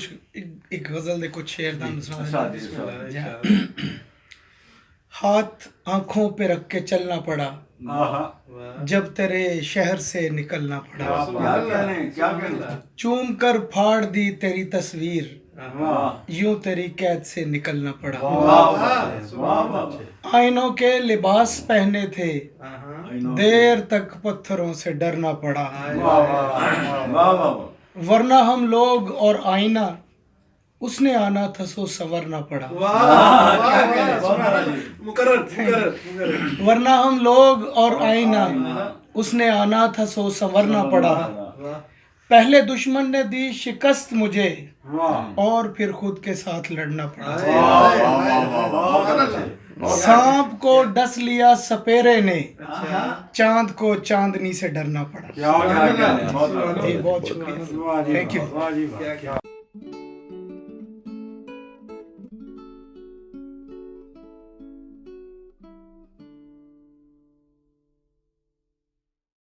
कुछ एक गजल देखो शेरदान हाथ आंखों पे रख के चलना पड़ा जब तेरे शहर से निकलना पड़ा। क्या कहने चूम कर फाड़ दी तेरी तस्वीर यूं तेरी कैद से निकलना पड़ा। आईनों के लिबास पहने थे देर तक पत्थरों से डरना पड़ा। वरना हम लोग और आईना उसने आना था सो संवरना पड़ा। वरना हम लोग और आईना उसने आना था सो संवरना पड़ा। पहले दुश्मन ने दी शिकस्त मुझे और फिर खुद के साथ लड़ना पड़ा। सांप को डस लिया सपेरे ने चांद को चांदनी से डरना पड़ा। जी बहुत शुक्रिया, थैंक यू।